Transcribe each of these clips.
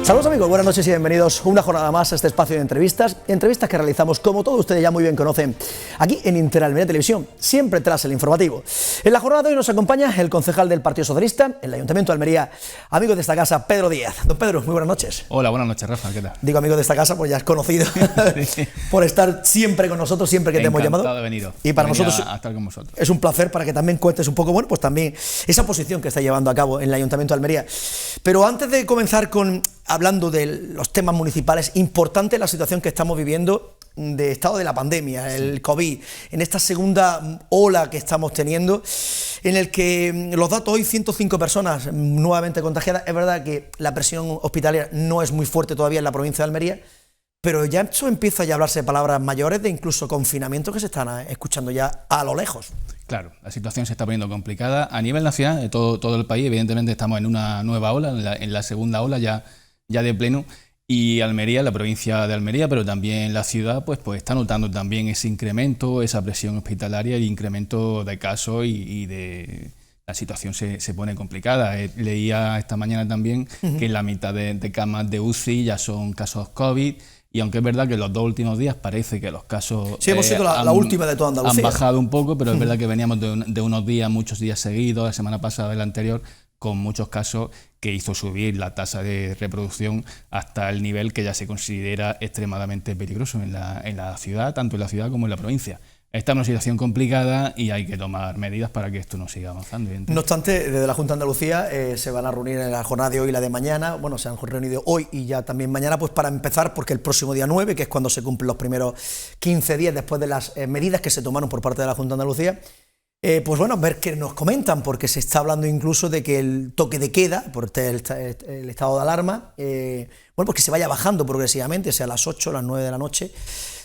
Saludos amigos, buenas noches y bienvenidos una jornada más a este espacio de entrevistas que realizamos, como todos ustedes ya muy bien conocen, aquí en Interalmería Televisión, siempre tras el informativo. En la jornada de hoy nos acompaña el concejal del Partido Socialista, en el Ayuntamiento de Almería, amigo de esta casa, Pedro Díaz. Don Pedro, muy buenas noches. Hola, buenas noches, Rafa, ¿qué tal? Digo amigo de esta casa, pues ya es conocido por estar siempre con nosotros, siempre que te hemos llamado. Encantado de venir. Y para nosotros a estar con vosotros. Es un placer para que también cuentes un poco, bueno, pues también esa posición que está llevando a cabo en el Ayuntamiento de Almería. Pero antes de comenzar hablando de los temas municipales, importante la situación que estamos viviendo de estado de la pandemia, el COVID, en esta segunda ola que estamos teniendo, en el que los datos hoy, 105 personas nuevamente contagiadas. Es verdad que la presión hospitalaria no es muy fuerte todavía en la provincia de Almería, pero ya esto empieza ya a hablarse de palabras mayores, de incluso confinamiento que se están escuchando ya a lo lejos. Claro, la situación se está poniendo complicada a nivel nacional, de todo el país. Evidentemente estamos en una nueva ola, en la segunda ola ya de pleno, y Almería, la provincia de Almería, pero también la ciudad, pues está notando también ese incremento, esa presión hospitalaria, el incremento de casos y de... La situación se pone complicada. Leía esta mañana también que la mitad de camas de UCI ya son casos COVID, y aunque es verdad que en los 2 últimos días parece que los casos sí, hemos sido la última de toda Andalucía. Han bajado un poco, pero es verdad que veníamos de unos días, muchos días seguidos, la semana pasada y la anterior, con muchos casos que hizo subir la tasa de reproducción hasta el nivel que ya se considera extremadamente peligroso en la ciudad, tanto en la ciudad como en la provincia. Está en una situación complicada y hay que tomar medidas para que esto no siga avanzando. No obstante, desde la Junta de Andalucía se van a reunir en la jornada de hoy y la de mañana. Bueno, se han reunido hoy y ya también mañana, pues para empezar, porque el próximo día 9, que es cuando se cumplen los primeros 15 días después de las medidas que se tomaron por parte de la Junta de Andalucía, pues bueno, ver qué nos comentan, porque se está hablando incluso de que el toque de queda, por el estado de alarma, bueno, pues que se vaya bajando progresivamente, sea a las 8, a las 9 de la noche.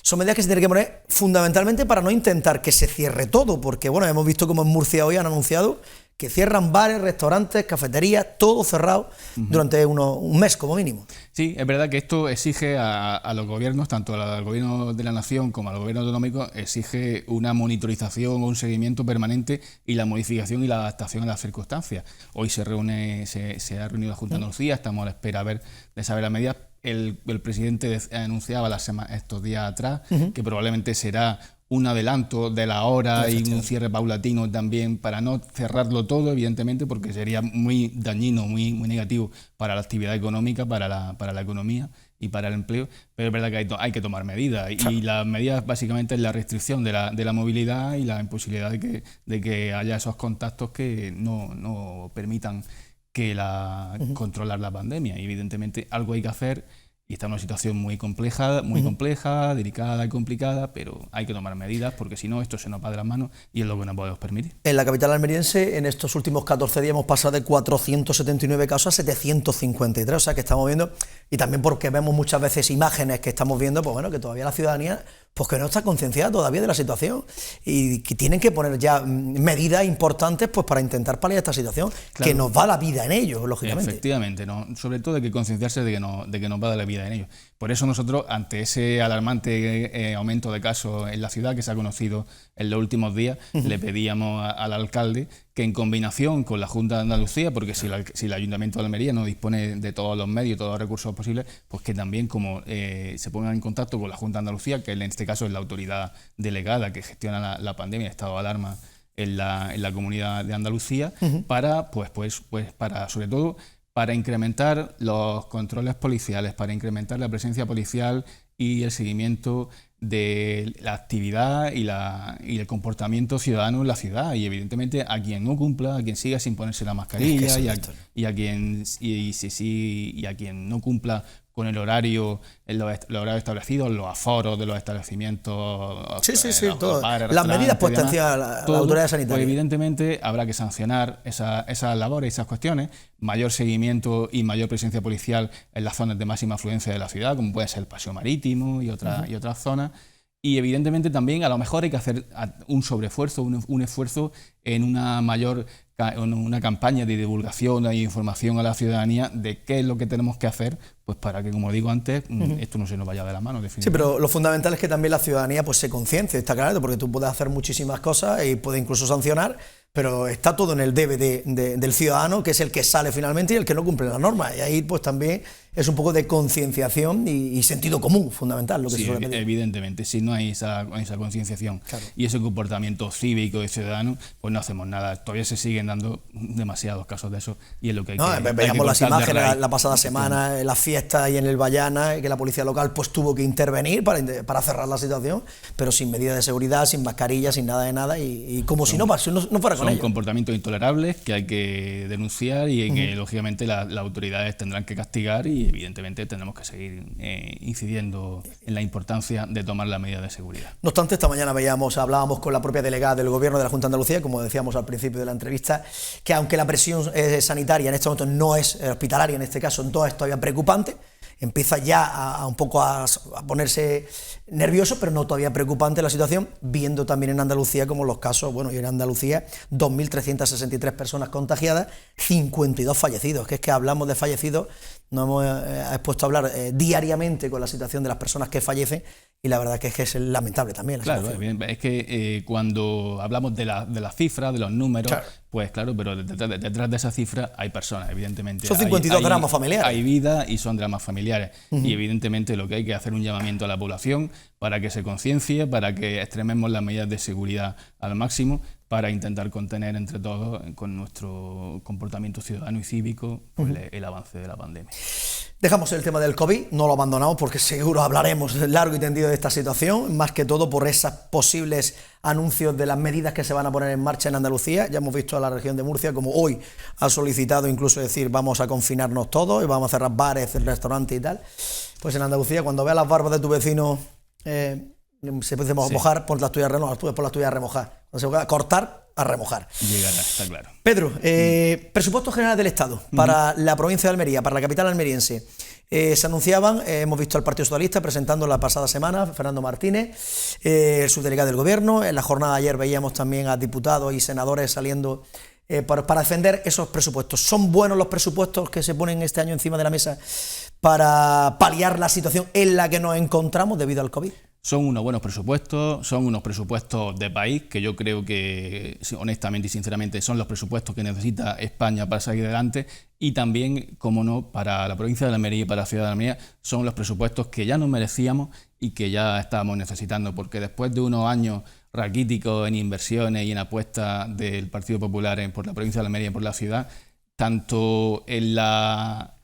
Son medidas que se tienen que poner fundamentalmente para no intentar que se cierre todo, porque bueno, hemos visto como en Murcia hoy han anunciado que cierran bares, restaurantes, cafeterías, todo cerrado durante un mes como mínimo. Sí, es verdad que esto exige a los gobiernos, tanto al gobierno de la nación como al gobierno autonómico, exige una monitorización o un seguimiento permanente y la modificación y la adaptación a las circunstancias. Hoy se ha reunido la Junta de Andalucía, estamos a la espera de saber las medidas. El presidente anunciaba estos días atrás que probablemente será un adelanto de la hora y un cierre paulatino también, para no cerrarlo todo, evidentemente, porque sería muy dañino, muy negativo para la actividad económica, para la economía y para el empleo. Pero es verdad que hay que tomar medidas, y las medidas básicamente es la restricción de la movilidad y la imposibilidad de que haya esos contactos que no permitan controlar la pandemia. Y evidentemente algo hay que hacer, y está en una situación muy compleja, delicada y complicada, pero hay que tomar medidas, porque si no esto se nos va de las manos y es lo que no podemos permitir. En la capital almeriense, en estos últimos 14 días hemos pasado de 479 casos a 753, o sea que estamos viendo, y también porque vemos muchas veces imágenes que estamos viendo, pues bueno, que todavía la ciudadanía pues que no está concienciada todavía de la situación, y que tienen que poner ya medidas importantes pues para intentar paliar esta situación, claro, que nos va la vida en ello, lógicamente. Efectivamente, ¿no? Sobre todo hay que concienciarse de que nos va la vida en ello. Por eso nosotros, ante ese alarmante aumento de casos en la ciudad que se ha conocido en los últimos días, le pedíamos al alcalde que, en combinación con la Junta de Andalucía, porque si el Ayuntamiento de Almería no dispone de todos los medios, todos los recursos posibles, pues que también se pongan en contacto con la Junta de Andalucía, que en este caso es la autoridad delegada que gestiona la pandemia, el estado de alarma en la Comunidad de Andalucía, para sobre todo para incrementar los controles policiales, para incrementar la presencia policial y el seguimiento de la actividad y el comportamiento ciudadano en la ciudad, y evidentemente a quien no cumpla, a quien siga sin ponerse la mascarilla, y a quien no cumpla con el horario establecido, los aforos de los establecimientos, todo. Las medidas puestas encima de la autoridad sanitaria. Pues evidentemente habrá que sancionar esas labores, esas cuestiones, mayor seguimiento y mayor presencia policial en las zonas de máxima afluencia de la ciudad, como puede ser el Paseo Marítimo y otras zonas. Y evidentemente también a lo mejor hay que hacer un sobreesfuerzo, un esfuerzo en una campaña de divulgación e información a la ciudadanía de qué es lo que tenemos que hacer pues para que, como digo antes, esto no se nos vaya de la mano, definitivamente. Sí, pero lo fundamental es que también la ciudadanía pues se conciencie, está claro, porque tú puedes hacer muchísimas cosas y puedes incluso sancionar, pero está todo en el debe del ciudadano, que es el que sale finalmente y el que no cumple las normas. Y ahí pues también es un poco de concienciación y sentido común, fundamental, lo que sí, se suele pedir. Evidentemente, si no hay esa concienciación, claro, y ese comportamiento cívico de ciudadano, pues no hacemos nada. Todavía se siguen dando demasiados casos de eso y es lo que hay que veíamos las imágenes la pasada semana, en las fiestas y en el Bayana, que la policía local pues tuvo que intervenir para cerrar la situación, pero sin medidas de seguridad, sin mascarilla, sin nada de nada, y como si no fuera con ello. Son comportamientos intolerables que hay que denunciar y que lógicamente las autoridades tendrán que castigar, y evidentemente tenemos que seguir incidiendo en la importancia de tomar las medidas de seguridad. No obstante, esta mañana hablábamos con la propia delegada del Gobierno de la Junta de Andalucía, como decíamos al principio de la entrevista, que aunque la presión sanitaria en este momento no es hospitalaria, en este caso no es todavía preocupante, empieza ya a un poco a ponerse nervioso, pero no todavía preocupante la situación, viendo también en Andalucía como los casos, bueno, y en Andalucía 2.363 personas contagiadas, 52 fallecidos, que es que hablamos de fallecidos, nos hemos expuesto a hablar diariamente con la situación de las personas que fallecen, y la verdad que es lamentable también la situación. Es que cuando hablamos de las cifras, de los números, claro, pues claro, pero detrás de esa cifra hay personas, evidentemente. Son 52 dramas familiares. Hay vida y son dramas familiares. Y evidentemente lo que hay que hacer es un llamamiento a la población para que se conciencie, para que extrememos las medidas de seguridad al máximo, para intentar contener entre todos, con nuestro comportamiento ciudadano y cívico, pues el avance de la pandemia. Dejamos el tema del COVID, no lo abandonamos porque seguro hablaremos largo y tendido de esta situación, más que todo por esos posibles anuncios de las medidas que se van a poner en marcha en Andalucía. Ya hemos visto a la región de Murcia como hoy ha solicitado incluso decir vamos a confinarnos todos y vamos a cerrar bares, restaurantes y tal. Pues en Andalucía, cuando veas las barbas de tu vecino se puede mojar, pon las tuyas a remojar, pon las tuyas a remojar. Cuando se pueda cortar, a remojar. Llegará, está claro. Pedro, presupuestos generales del Estado para la provincia de Almería, para la capital almeriense. Se anunciaban, hemos visto al Partido Socialista presentando la pasada semana, Fernando Martínez, el subdelegado del Gobierno. En la jornada de ayer veíamos también a diputados y senadores saliendo para defender esos presupuestos. ¿Son buenos los presupuestos que se ponen este año encima de la mesa para paliar la situación en la que nos encontramos debido al COVID? Son unos buenos presupuestos, son unos presupuestos de país que yo creo que, honestamente y sinceramente, son los presupuestos que necesita España para salir adelante, y también, como no, para la provincia de Almería y para la ciudad de Almería, son los presupuestos que ya nos merecíamos y que ya estábamos necesitando, porque después de unos años raquíticos en inversiones y en apuestas del Partido Popular por la provincia de Almería y por la ciudad, tanto en la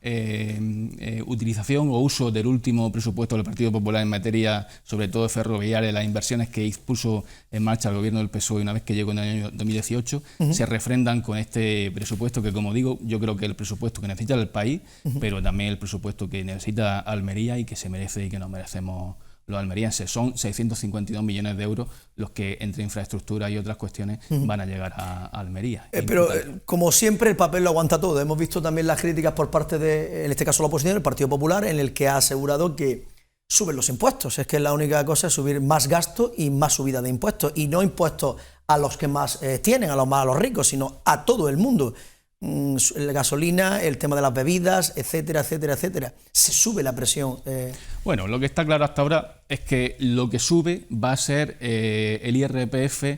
utilización o uso del último presupuesto del Partido Popular en materia, sobre todo ferroviaria, las inversiones que puso en marcha el gobierno del PSOE una vez que llegó en el año 2018, se refrendan con este presupuesto que, como digo, yo creo que es el presupuesto que necesita el país, pero también el presupuesto que necesita Almería y que se merece y que nos merecemos los almerienses. Son 652 millones de euros los que, entre infraestructura y otras cuestiones, van a llegar a Almería. Pero, como siempre, el papel lo aguanta todo. Hemos visto también las críticas por parte de, en este caso, la oposición, el Partido Popular, en el que ha asegurado que suben los impuestos. Es que la única cosa es subir más gasto y más subida de impuestos. Y no impuestos a los que más tienen, a los ricos, sino a todo el mundo. La gasolina, el tema de las bebidas, etcétera, etcétera, etcétera. Se sube la presión. Bueno, lo que está claro hasta ahora es que lo que sube va a ser el IRPF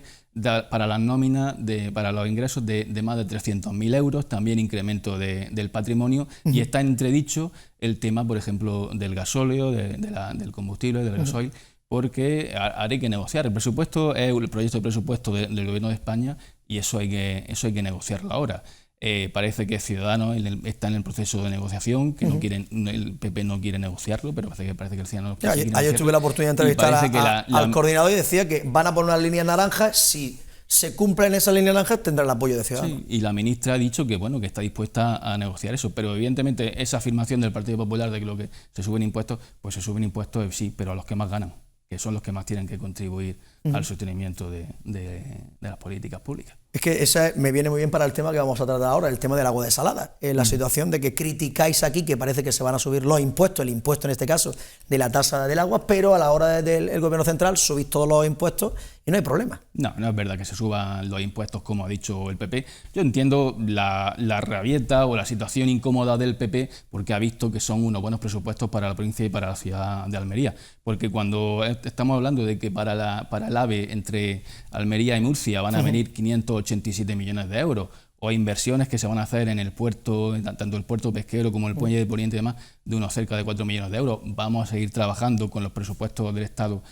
para las nóminas, para los ingresos de más de 300.000 euros, también incremento del patrimonio, y está entredicho el tema, por ejemplo, del gasóleo, del combustible, del gasoil, porque hará que negociar. El presupuesto es el proyecto de presupuesto del Gobierno de España, y eso hay que negociarlo ahora. Parece que Ciudadanos está en el proceso de negociación, que no quieren, el PP no quiere negociarlo, pero parece que el Ciudadanos... Ayer tuve la oportunidad de entrevistar al coordinador y decía que van a poner unas líneas naranjas. Si se cumplen esas líneas naranjas, tendrá el apoyo de Ciudadanos. Sí, y la ministra ha dicho que está dispuesta a negociar eso, pero evidentemente esa afirmación del Partido Popular de que lo que se suben impuestos, pues se suben impuestos, sí, pero a los que más ganan, que son los que más tienen que contribuir al sostenimiento de las políticas públicas. Es que esa me viene muy bien para el tema que vamos a tratar ahora, el tema del agua desalada. La situación de que criticáis aquí que parece que se van a subir los impuestos, el impuesto en este caso de la tasa del agua, pero a la hora del gobierno central subís todos los impuestos y no hay problema. No, no es verdad que se suban los impuestos como ha dicho el PP. Yo entiendo la rabieta o la situación incómoda del PP porque ha visto que son unos buenos presupuestos para la provincia y para la ciudad de Almería. Porque cuando estamos hablando de que para el AVE entre Almería y Murcia van a venir 587 millones de euros, o inversiones que se van a hacer en el puerto, tanto el puerto pesquero como el puente de Poniente y demás, de unos cerca de 4 millones de euros. Vamos a seguir trabajando con los presupuestos del Estado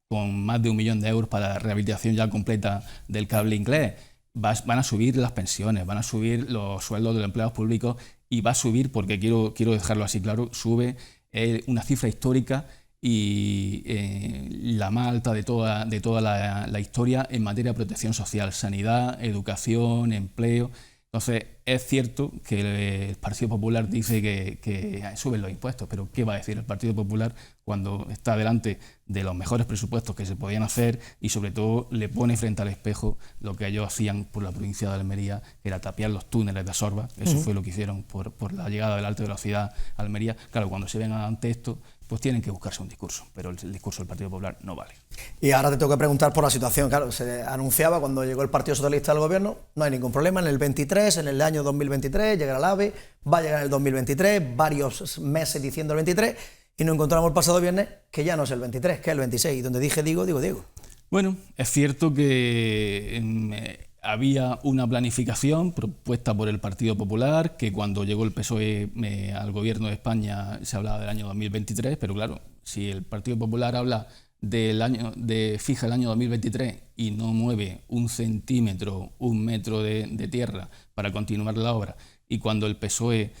con más de 1 millón de euros para la rehabilitación ya completa del cable inglés. Van a subir las pensiones, van a subir los sueldos de los empleados públicos y va a subir, porque quiero dejarlo así claro, sube una cifra histórica y la más alta de toda la historia en materia de protección social, sanidad, educación, empleo. Entonces, es cierto que el Partido Popular dice que suben los impuestos, pero ¿qué va a decir el Partido Popular cuando está delante de los mejores presupuestos que se podían hacer y sobre todo le pone frente al espejo lo que ellos hacían por la provincia de Almería, que era tapiar los túneles de Sorba? Eso fue lo que hicieron por la llegada de la alta velocidad a Almería. Claro, cuando se ven ante esto, pues tienen que buscarse un discurso, pero el discurso del Partido Popular no vale. Y ahora te tengo que preguntar por la situación. Claro, se anunciaba cuando llegó el Partido Socialista al gobierno, no hay ningún problema, en el 23, en el año 2023, llegará el AVE, va a llegar en el 2023, varios meses diciendo el 23, y nos encontramos el pasado viernes que ya no es el 23, que es el 26, y donde dije digo. Bueno, es cierto que había una planificación propuesta por el Partido Popular, que cuando llegó el PSOE al gobierno de España se hablaba del año 2023, pero claro, si el Partido Popular habla fija el año 2023 y no mueve un centímetro, un metro de tierra para continuar la obra, y cuando el PSOE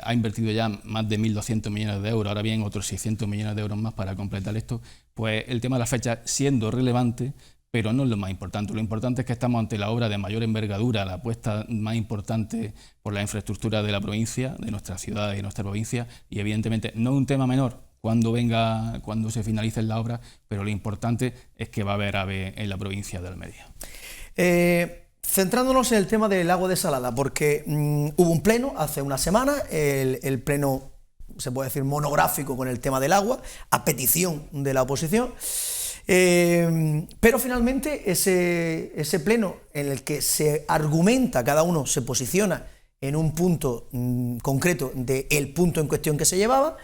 ha invertido ya más de 1.200 millones de euros, ahora bien otros 600 millones de euros más para completar esto, pues el tema de la fecha siendo relevante, pero no es lo más importante. Lo importante es que estamos ante la obra de mayor envergadura, la apuesta más importante por la infraestructura de la provincia, de nuestra ciudad y de nuestra provincia, y evidentemente no es un tema menor cuando se finalice la obra, pero lo importante es que va a haber AVE en la provincia de Almería. Centrándonos en el tema del agua desalada, porque hubo un pleno hace una semana, el pleno, se puede decir, monográfico con el tema del agua, a petición de la oposición. Pero finalmente ese pleno en el que se argumenta, cada uno se posiciona en un punto concreto del punto en cuestión que se llevaba,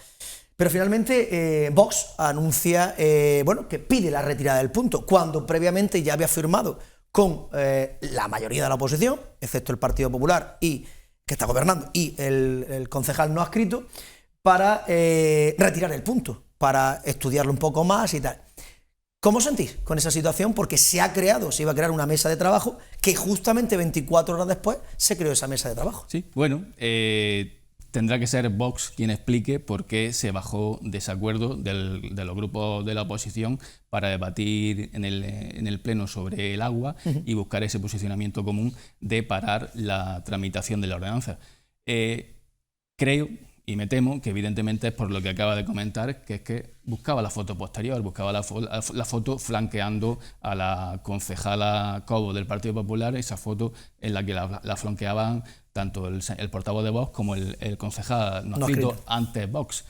pero finalmente Vox anuncia que pide la retirada del punto, cuando previamente ya había firmado con la mayoría de la oposición, excepto el Partido Popular que está gobernando, y el concejal no adscrito, para retirar el punto, para estudiarlo un poco más y tal. ¿Cómo os sentís con esa situación? Porque se iba a crear una mesa de trabajo que justamente 24 horas después se creó esa mesa de trabajo. Sí, bueno, tendrá que ser Vox quien explique por qué se bajó de ese acuerdo de los grupos de la oposición para debatir en el pleno sobre el agua y buscar ese posicionamiento común de parar la tramitación de la ordenanza. Creo y me temo que evidentemente es por lo que acaba de comentar, que es que buscaba la foto posterior, buscaba la foto flanqueando a la concejala Cobo del Partido Popular, esa foto en la que la flanqueaban tanto el portavoz de Vox como el concejal no adscrito, antes Vox.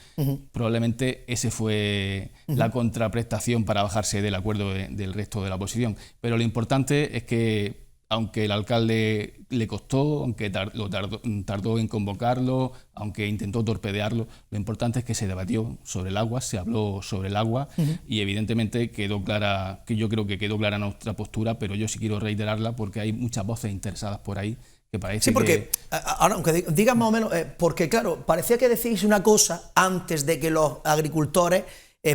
Probablemente ese fue la contraprestación para bajarse del acuerdo del resto de la oposición. Pero lo importante es que, aunque el alcalde le costó, aunque tardó en convocarlo, aunque intentó torpedearlo, lo importante es que se debatió sobre el agua, se habló sobre el agua y evidentemente quedó clara, que yo creo que quedó clara nuestra postura, pero yo sí quiero reiterarla porque hay muchas voces interesadas por ahí que parece sí, porque, ahora, aunque digas más o menos, porque claro, parecía que decís una cosa antes de que los agricultores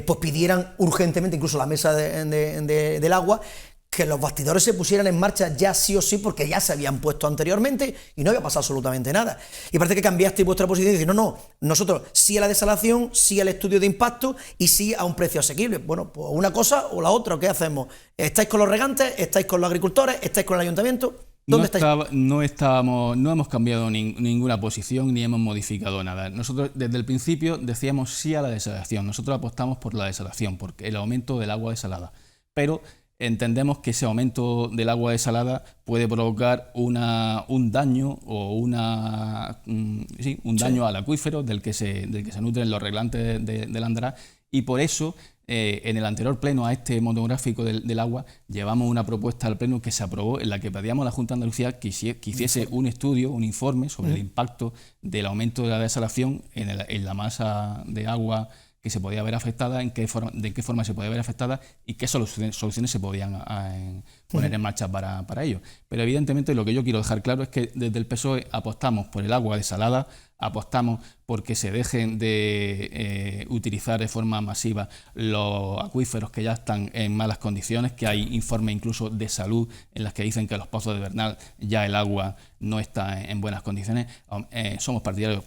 pues pidieran urgentemente, incluso la mesa del agua, que los bastidores se pusieran en marcha ya sí o sí, porque ya se habían puesto anteriormente y no había pasado absolutamente nada. Y parece que cambiasteis vuestra posición y decís, no, nosotros sí a la desalación, sí al estudio de impacto y sí a un precio asequible. Bueno, pues una cosa o la otra, ¿qué hacemos? ¿Estáis con los regantes? ¿Estáis con los agricultores? ¿Estáis con el ayuntamiento? ¿Dónde estáis? No hemos cambiado ninguna posición ni hemos modificado nada. Nosotros desde el principio decíamos sí a la desalación. Nosotros apostamos por la desalación, porque el aumento del agua desalada. Pero entendemos que ese aumento del agua desalada puede provocar un daño o un daño al acuífero del que se nutren los reglantes del András, y por eso en el anterior pleno a este monográfico del agua llevamos una propuesta al pleno que se aprobó, en la que pedíamos a la Junta de Andalucía que hiciese un estudio, un informe sobre el impacto del aumento de la desalación en la masa de agua que se podía ver afectada, de qué forma se podía ver afectada y qué soluciones se podían poner en marcha para ello. Pero evidentemente lo que yo quiero dejar claro es que desde el PSOE apostamos por el agua desalada, apostamos por que se dejen de utilizar de forma masiva los acuíferos que ya están en malas condiciones, que hay informes incluso de salud en las que dicen que los pozos de Bernal ya el agua no está en buenas condiciones. Somos partidarios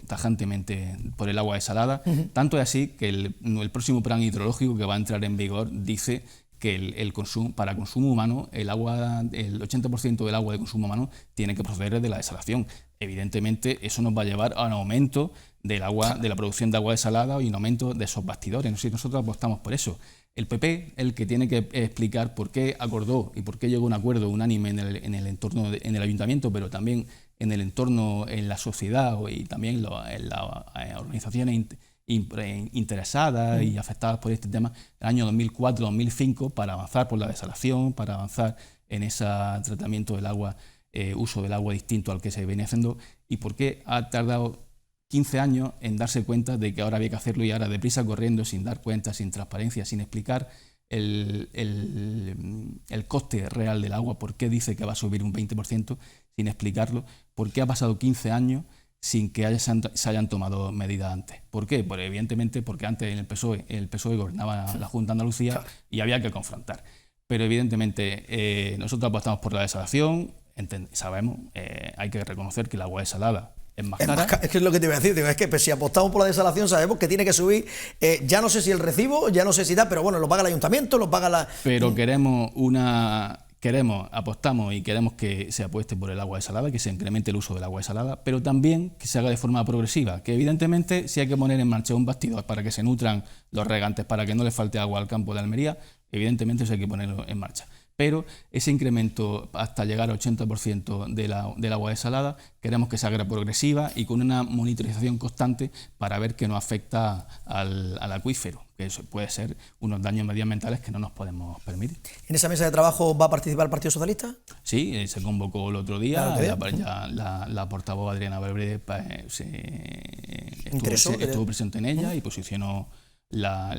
tajantemente por el agua desalada, tanto es así que el próximo plan hidrológico que va a entrar en vigor dice que el consumo, para consumo humano, el 80% del agua de consumo humano tiene que proceder de la desalación. Evidentemente eso nos va a llevar a un aumento de la producción de agua desalada y un aumento de esos bastidores. Nosotros apostamos por eso. El PP es el que tiene que explicar por qué acordó y por qué llegó a un acuerdo unánime en el entorno en el ayuntamiento, pero también en el entorno, en la sociedad y también en las organizaciones interesadas y afectadas por este tema, el año 2004-2005, para avanzar por la desalación, para avanzar en ese tratamiento del agua, uso del agua distinto al que se venía haciendo, y por qué ha tardado 15 años en darse cuenta de que ahora había que hacerlo y ahora deprisa corriendo, sin dar cuenta, sin transparencia, sin explicar el coste real del agua, por qué dice que va a subir un 20%, sin explicarlo, por qué ha pasado 15 años sin que se hayan tomado medidas antes. ¿Por qué? Pues evidentemente porque antes en el PSOE gobernaba la Junta de Andalucía y había que confrontar. Pero evidentemente nosotros apostamos por la desalación, sabemos, hay que reconocer que el agua desalada es más cara. Es que es lo que te iba a decir, es que pues, si apostamos por la desalación sabemos que tiene que subir, ya no sé si el recibo, ya no sé si da, pero bueno, lo paga el ayuntamiento, lo paga la... Pero apostamos y queremos que se apueste por el agua desalada, que se incremente el uso del agua desalada, pero también que se haga de forma progresiva, que evidentemente si hay que poner en marcha un bastidor para que se nutran los regantes, para que no le falte agua al campo de Almería, evidentemente eso hay que ponerlo en marcha. Pero ese incremento hasta llegar al 80% del agua desalada queremos que se haga progresiva y con una monitorización constante para ver que no afecta al acuífero, que eso puede ser unos daños medioambientales que no nos podemos permitir. ¿En esa mesa de trabajo va a participar el Partido Socialista? Sí, se convocó el otro día, la portavoz Adriana Belbré estuvo presente en ella y posicionó la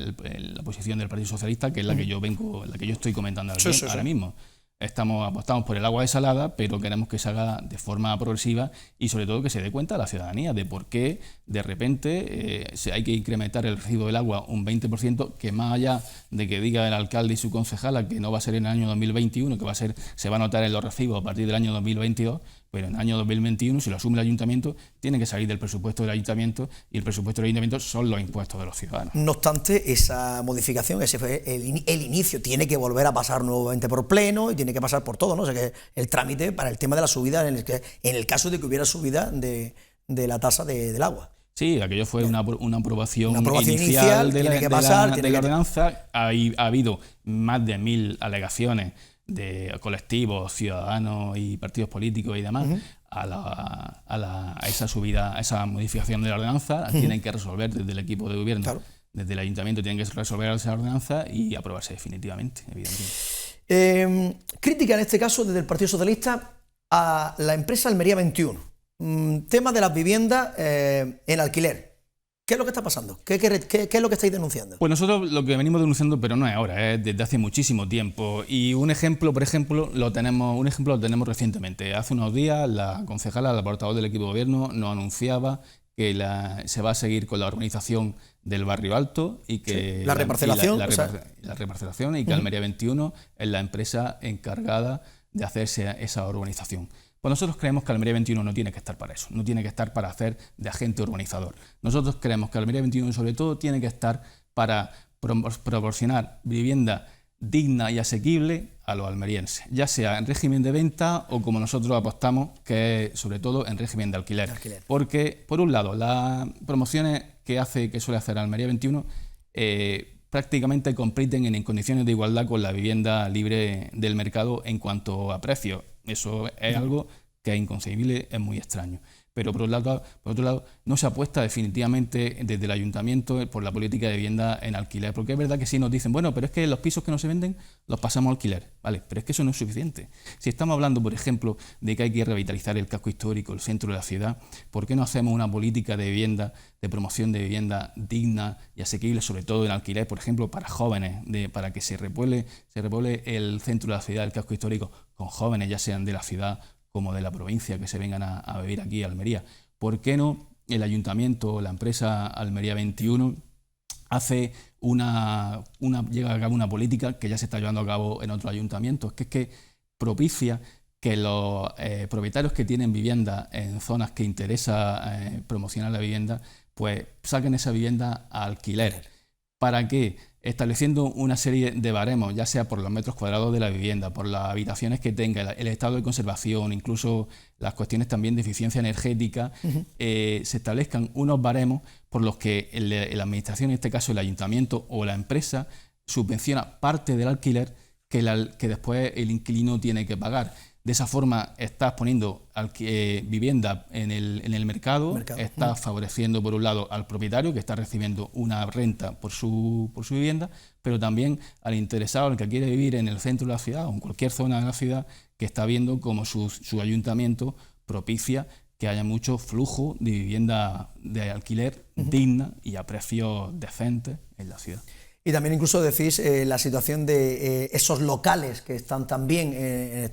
posición del Partido Socialista, que es la que yo estoy comentando ahora mismo. Apostamos por el agua desalada, pero queremos que se haga de forma progresiva y sobre todo que se dé cuenta a la ciudadanía de por qué de repente hay que incrementar el recibo del agua un 20%, que más allá de que diga el alcalde y su concejala que no va a ser en el año 2021, que se va a notar en los recibos a partir del año 2022, pero en el año 2021, si lo asume el ayuntamiento, tiene que salir del presupuesto del ayuntamiento, y el presupuesto del ayuntamiento son los impuestos de los ciudadanos. No obstante, esa modificación, ese fue el inicio, tiene que volver a pasar nuevamente por pleno y tiene que pasar por todo, ¿no? O sea que el trámite para el tema de la subida, en el caso de que hubiera subida de la tasa del agua. Sí, aquello fue una aprobación inicial de la ordenanza. Ha habido más de 1000 alegaciones de colectivos, ciudadanos y partidos políticos y demás a esa subida, a esa modificación de la ordenanza. Tienen que resolver desde el equipo de gobierno, desde el ayuntamiento tienen que resolver esa ordenanza y aprobarse definitivamente, evidentemente. Crítica en este caso desde el Partido Socialista a la empresa Almería 21. Tema de las viviendas en alquiler. ¿Qué es lo que está pasando? ¿Qué es lo que estáis denunciando? Pues nosotros lo que venimos denunciando, pero no es ahora, es desde hace muchísimo tiempo. Y un ejemplo lo tenemos recientemente. Hace unos días la concejala, la portavoz del equipo de gobierno, nos anunciaba que se va a seguir con la urbanización del Barrio Alto y que la reparcelación, la reparcelación y que Almería 21 es la empresa encargada de hacerse esa urbanización. Pues nosotros creemos que Almería 21 no tiene que estar para eso, no tiene que estar para hacer de agente urbanizador. Nosotros creemos que Almería 21 sobre todo tiene que estar para proporcionar vivienda digna y asequible a los almerienses, ya sea en régimen de venta o, como nosotros apostamos, que es sobre todo en régimen de alquiler. Porque, por un lado, las promociones que suele hacer Almería 21 prácticamente compiten en condiciones de igualdad con la vivienda libre del mercado en cuanto a precios. Eso es algo que es inconcebible, es muy extraño. Pero por otro lado, no se apuesta definitivamente desde el ayuntamiento por la política de vivienda en alquiler, porque es verdad que sí nos dicen, bueno, pero es que los pisos que no se venden los pasamos a alquiler, ¿vale? Pero es que eso no es suficiente. Si estamos hablando, por ejemplo, de que hay que revitalizar el casco histórico, el centro de la ciudad, ¿por qué no hacemos una política de vivienda, de promoción de vivienda digna y asequible, sobre todo en alquiler, por ejemplo, para jóvenes, para que se repueble el centro de la ciudad, el casco histórico, con jóvenes, ya sean de la ciudad como de la provincia, que se vengan a vivir aquí a Almería? ¿Por qué no el ayuntamiento o la empresa Almería 21 llega a cabo una política que ya se está llevando a cabo en otros ayuntamientos, que es que propicia que los propietarios que tienen vivienda en zonas que interesa promocionar la vivienda, pues saquen esa vivienda a alquiler? ¿Para qué? Estableciendo una serie de baremos, ya sea por los metros cuadrados de la vivienda, por las habitaciones que tenga, el estado de conservación, incluso las cuestiones también de eficiencia energética, se establezcan unos baremos por los que la administración, en este caso el ayuntamiento o la empresa, subvenciona parte del alquiler que después el inquilino tiene que pagar. De esa forma estás poniendo vivienda en el mercado, estás favoreciendo por un lado al propietario que está recibiendo una renta por su vivienda, pero también al interesado, al que quiere vivir en el centro de la ciudad o en cualquier zona de la ciudad, que está viendo cómo su ayuntamiento propicia que haya mucho flujo de vivienda de alquiler digna y a precios decentes en la ciudad. Y también incluso decís la situación de esos locales que están también en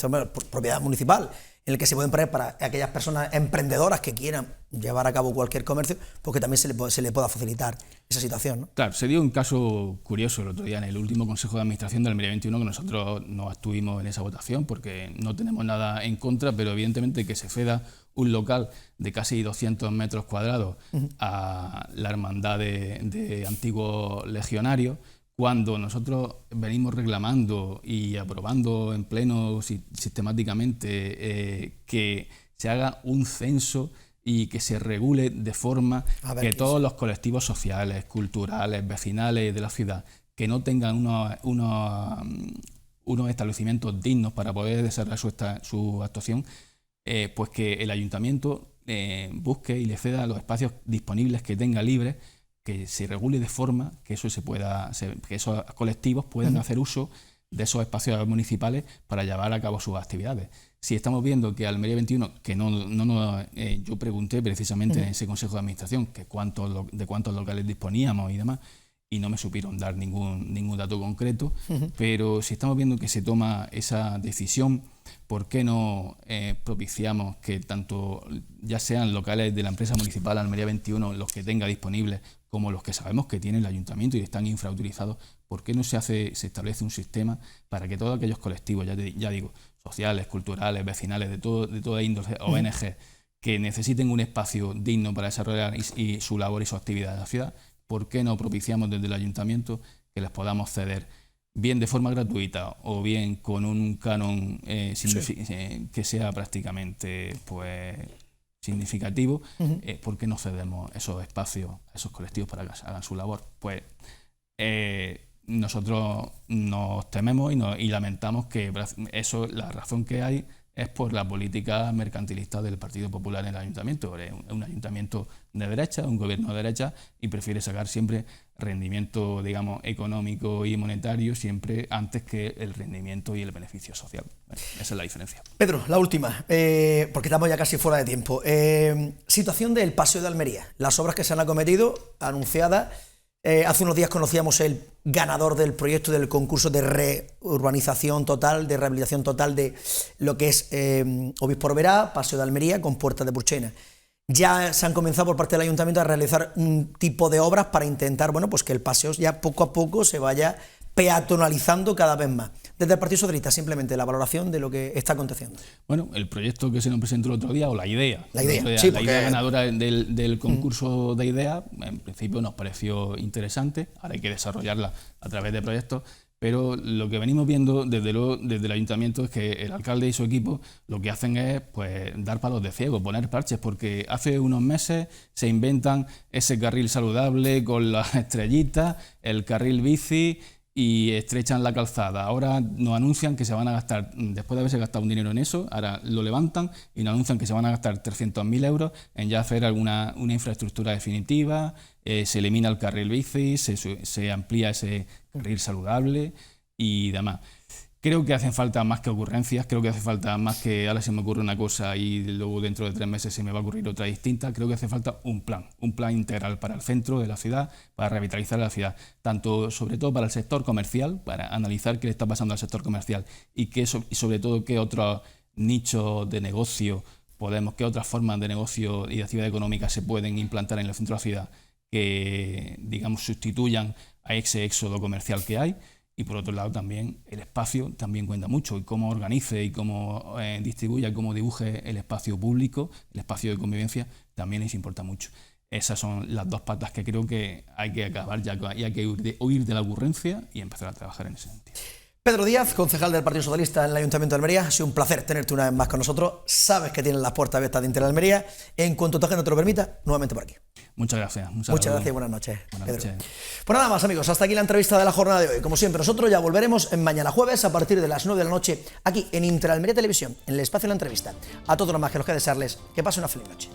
propiedad municipal, en el que se pueden poner para aquellas personas emprendedoras que quieran llevar a cabo cualquier comercio, porque también se le pueda facilitar esa situación, ¿no? Claro, se dio un caso curioso el otro día en el último Consejo de Administración de Almería 21, que nosotros no estuvimos en esa votación porque no tenemos nada en contra, pero evidentemente que se ceda un local de casi 200 metros cuadrados a la hermandad de antiguos legionarios, cuando nosotros venimos reclamando y aprobando en pleno sistemáticamente que se haga un censo y que se regule de forma que todos los colectivos sociales, culturales, vecinales de la ciudad que no tengan unos establecimientos dignos para poder desarrollar su actuación, pues que el ayuntamiento busque y le ceda los espacios disponibles que tenga libres, que se regule de forma que eso que esos colectivos puedan hacer uso de esos espacios municipales para llevar a cabo sus actividades. Si estamos viendo que Almería 21, que yo pregunté precisamente en ese Consejo de Administración de cuántos locales disponíamos y demás, y no me supieron dar ningún dato concreto, pero si estamos viendo que se toma esa decisión, ¿por qué no propiciamos que tanto ya sean locales de la empresa municipal Almería 21 los que tenga disponibles, como los que sabemos que tiene el ayuntamiento y están infrautilizados? ¿Por qué no se establece un sistema para que todos aquellos colectivos, ya digo, sociales, culturales, vecinales, de toda índole, ONG, que necesiten un espacio digno para desarrollar y su labor y su actividad en la ciudad, ¿por qué no propiciamos desde el ayuntamiento que les podamos ceder, bien de forma gratuita o bien con un canon que sea prácticamente significativo? ¿Por qué no cedemos esos espacios a esos colectivos para que hagan su labor? Pues nosotros nos tememos y lamentamos que la razón que hay es por la política mercantilista del Partido Popular en el ayuntamiento. Es un ayuntamiento de derecha, un gobierno de derecha, y prefiere sacar siempre rendimiento, digamos, económico y monetario siempre antes que el rendimiento y el beneficio social. Bueno, esa es la diferencia. Pedro, la última, porque estamos ya casi fuera de tiempo. Situación del Paseo de Almería. Las obras que se han acometido, anunciadas. Hace unos días conocíamos el ganador del proyecto del concurso de reurbanización total, de rehabilitación total de lo que es Obispo Oberá, Paseo de Almería con Puerta de Purchena. Ya se han comenzado por parte del ayuntamiento a realizar un tipo de obras para intentar, bueno, pues que el paseo ya poco a poco se vaya peatonalizando cada vez más. Desde el Partido Socialista, simplemente la valoración de lo que está aconteciendo. Bueno, el proyecto que se nos presentó el otro día, o la idea sí, la idea ganadora del concurso de ideas, en principio nos pareció interesante. Ahora hay que desarrollarla a través de proyectos, Pero lo que venimos viendo desde el ayuntamiento es que el alcalde y su equipo lo que hacen es pues dar palos de ciego, poner parches, porque hace unos meses se inventan ese carril saludable con las estrellitas, el carril bici y estrechan la calzada. Ahora nos anuncian que se van a gastar, después de haberse gastado un dinero en eso, ahora lo levantan y nos anuncian que se van a gastar 300.000 euros en ya hacer una infraestructura definitiva, se elimina el carril bici, se amplía ese carril saludable y demás. Creo que hacen falta más que ocurrencias, creo que hace falta más que ahora se me ocurre una cosa y luego dentro de 3 meses se me va a ocurrir otra distinta. Creo que hace falta un plan integral para el centro de la ciudad, para revitalizar la ciudad, tanto sobre todo para el sector comercial, para analizar qué le está pasando al sector comercial y sobre todo qué otros nichos de negocio qué otras formas de negocio y de actividad económica se pueden implantar en el centro de la ciudad que, digamos, sustituyan a ese éxodo comercial que hay. Y por otro lado también el espacio también cuenta mucho y cómo organice y cómo distribuya, cómo dibuje el espacio público, el espacio de convivencia, también les importa mucho. Esas son las 2 patas que creo que hay que acabar ya y hay que huir de la ocurrencia y empezar a trabajar en ese sentido. Pedro Díaz, concejal del Partido Socialista en el Ayuntamiento de Almería, ha sido un placer tenerte una vez más con nosotros. Sabes que tienes las puertas abiertas de Inter Almería. En cuanto tu agenda te lo permita, nuevamente por aquí. Muchas gracias. Muchas gracias y buenas noches, Buenas Pedro. noches. Pues nada más, amigos, hasta aquí la entrevista de la jornada de hoy. Como siempre, nosotros ya volveremos mañana jueves a partir de las 9 de la noche aquí en Inter Almería Televisión, en el espacio de la entrevista. A todos los más que los que desearles que pasen una feliz noche.